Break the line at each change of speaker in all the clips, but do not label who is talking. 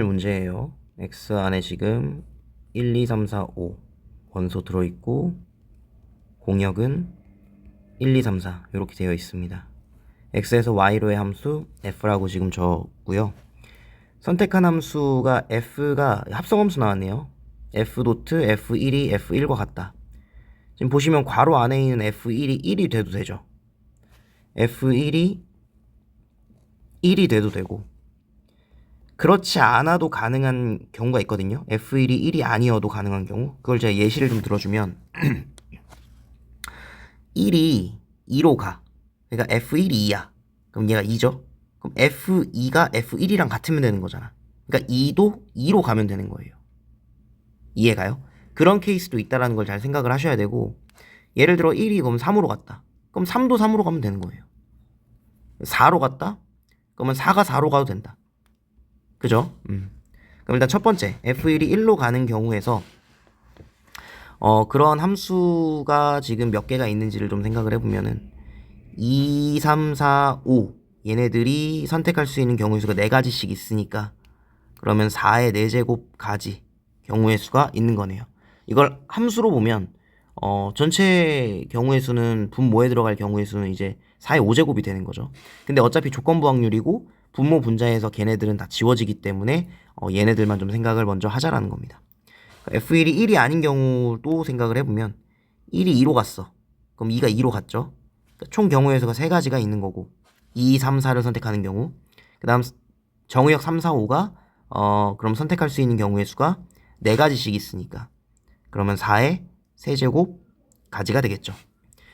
문제예요. X 안에 지금 1, 2, 3, 4, 5 원소 들어있고 공역은 1, 2, 3, 4 이렇게 되어 있습니다. X에서 Y로의 함수 F라고 지금 적고요. 선택한 함수가 F가 합성함수 나왔네요. F 도트 F1이 F1과 같다. 지금 보시면 괄호 안에 있는 F1이 1이 돼도 되죠. F1이 1이 돼도 되고 그렇지 않아도 가능한 경우가 있거든요. F1이 1이 아니어도 가능한 경우. 그걸 제가 예시를 좀 들어주면 1이 2로 가. 그러니까 F1이 2야. 그럼 얘가 2죠. 그럼 F2가 F1이랑 같으면 되는 거잖아. 그러니까 2도 2로 가면 되는 거예요. 이해가요? 그런 케이스도 있다라는 걸 잘 생각을 하셔야 되고, 예를 들어 1이 그럼 3으로 갔다. 그럼 3도 3으로 가면 되는 거예요. 4로 갔다? 그러면 4가 4로 가도 된다. 그죠? 그럼 일단 첫 번째 F1이 1로 가는 경우에서 그런 함수가 지금 몇 개가 있는지를 좀 생각을 해보면은 2, 3, 4, 5 얘네들이 선택할 수 있는 경우의 수가 4가지씩 있으니까 그러면 4의 4제곱가지 경우의 수가 있는 거네요. 이걸 함수로 보면 전체 경우의 수는 분모에 들어갈 경우의 수는 이제 4의 5제곱이 되는 거죠. 근데 어차피 조건부 확률이고 분모 분자에서 걔네들은 다 지워지기 때문에 얘네들만 좀 생각을 먼저 하자라는 겁니다. F1이 1이 아닌 경우도 생각을 해보면 1이 2로 갔어. 그럼 2가 2로 갔죠. 그러니까 총 경우의 수가 3가지가 있는 거고 2, 3, 4를 선택하는 경우 그 다음 정의역 3, 4, 5가 그럼 선택할 수 있는 경우의 수가 4가지씩 있으니까 그러면 4의 세제곱 가지가 되겠죠.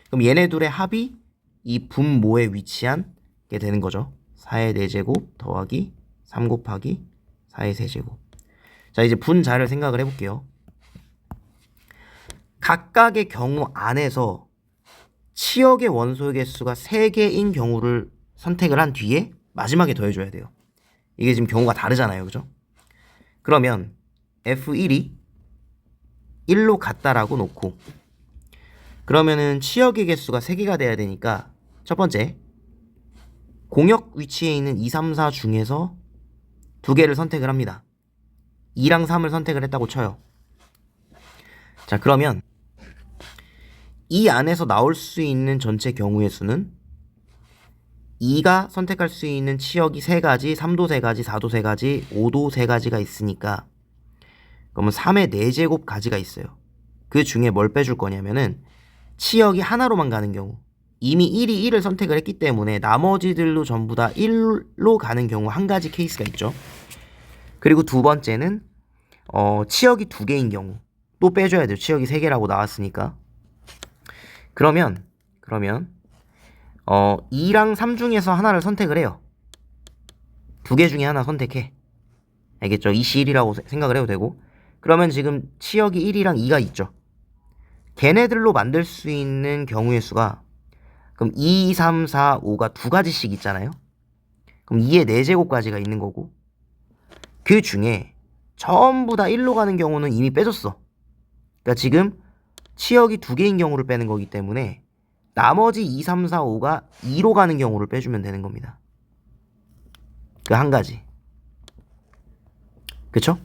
그럼 얘네 둘의 합이 이 분모에 위치한 게 되는 거죠. 4의 4제곱 더하기 3 곱하기 4의 세제곱. 자, 이제 분자를 생각을 해볼게요. 각각의 경우 안에서 치역의 원소의 개수가 3개인 경우를 선택을 한 뒤에 마지막에 더해줘야 돼요. 이게 지금 경우가 다르잖아요. 그죠? 그러면 F1이 1로 같다라고 놓고 그러면은 치역의 개수가 3개가 돼야 되니까 첫 번째 공역 위치에 있는 2, 3, 4 중에서 2개를 선택을 합니다. 2랑 3을 선택을 했다고 쳐요. 자, 그러면 이 안에서 나올 수 있는 전체 경우의 수는 2가 선택할 수 있는 치역이 3가지, 3도 3가지, 4도 3가지, 5도 3가지가 있으니까 그러면 3의 4제곱 가지가 있어요. 그 중에 뭘 빼줄 거냐면은 치역이 하나로만 가는 경우 이미 1이 1을 선택을 했기 때문에 나머지들도 전부 다 1로 가는 경우 한 가지 케이스가 있죠. 그리고 두 번째는 치역이 2개인 경우 또 빼줘야 돼요. 치역이 3개라고 나왔으니까 그러면 2랑 3 중에서 하나를 선택을 해요. 2개 중에 하나 선택해. 알겠죠? 2C1이라고 생각을 해도 되고 그러면 지금 치역이 1이랑 2가 있죠. 걔네들로 만들 수 있는 경우의 수가 그럼 2, 3, 4, 5가 2가지씩 있잖아요. 그럼 2의 4제곱까지가 있는 거고 그 중에 전부 다 1로 가는 경우는 이미 빼줬어. 그러니까 지금 치역이 2개인 경우를 빼는 거기 때문에 나머지 2, 3, 4, 5가 2로 가는 경우를 빼주면 되는 겁니다. 그 한 가지. 그쵸?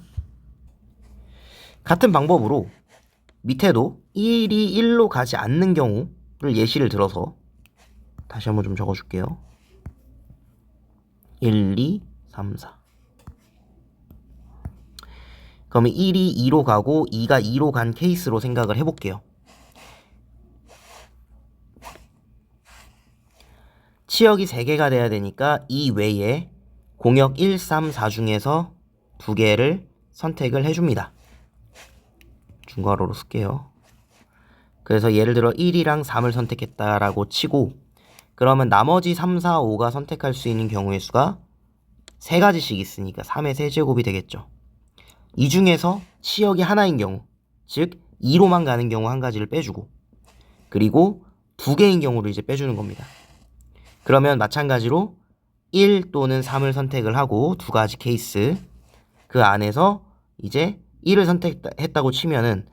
같은 방법으로 밑에도 1이 1로 가지 않는 경우를 예시를 들어서 다시 한번 좀 적어줄게요. 1, 2, 3, 4 그러면 1이 2로 가고 2가 2로 간 케이스로 생각을 해볼게요. 치역이 3개가 돼야 되니까 이 외에 공역 1, 3, 4 중에서 2개를 선택을 해줍니다. 중괄호로 쓸게요. 그래서 예를 들어 1이랑 3을 선택했다라고 치고 그러면 나머지 3, 4, 5가 선택할 수 있는 경우의 수가 3가지씩 있으니까 3의 세제곱이 되겠죠. 이 중에서 치역이 하나인 경우 즉 2로만 가는 경우 한 가지를 빼주고 그리고 2개인 경우를 이제 빼주는 겁니다. 그러면 마찬가지로 1 또는 3을 선택을 하고 2가지 케이스 그 안에서 이제 1을 선택했다고 치면은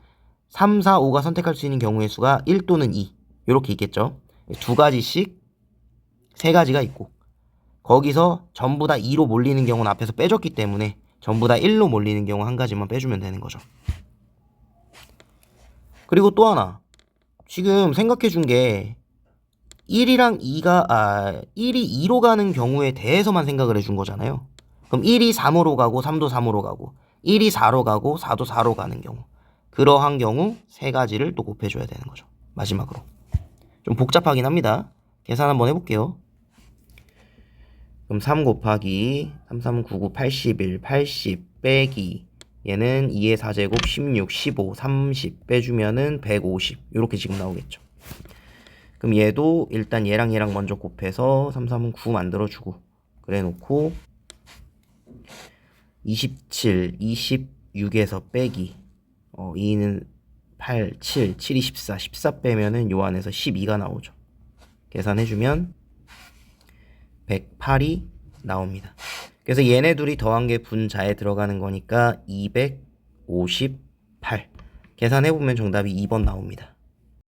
3, 4, 5가 선택할 수 있는 경우의 수가 1 또는 2 이렇게 있겠죠. 2가지씩 3가지가 있고 거기서 전부 다 2로 몰리는 경우는 앞에서 빼줬기 때문에 전부 다 1로 몰리는 경우 한 가지만 빼주면 되는 거죠. 그리고 또 하나. 지금 생각해 준 게 1이랑 1이 2로 가는 경우에 대해서만 생각을 해준 거잖아요. 그럼 1이 3으로 가고 3도 3으로 가고 1이 4로 가고 4도 4로 가는 경우, 그러한 경우 세 가지를 또 곱해줘야 되는 거죠. 마지막으로. 좀 복잡하긴 합니다. 계산 한번 해볼게요. 그럼 3 곱하기 3, 3, 9, 9, 81, 80 빼기 얘는 2의 4제곱 16, 15, 30 빼주면은 150 이렇게 지금 나오겠죠. 그럼 얘도 일단 얘랑 먼저 곱해서 3, 3은 9 만들어주고 그래 놓고 27, 26에서 빼기 2는 8, 7, 7이 14, 14 빼면은 요 안에서 12가 나오죠. 계산해주면 108이 나옵니다. 그래서 얘네 둘이 더한 게 분자에 들어가는 거니까 258. 계산해보면 정답이 2번 나옵니다.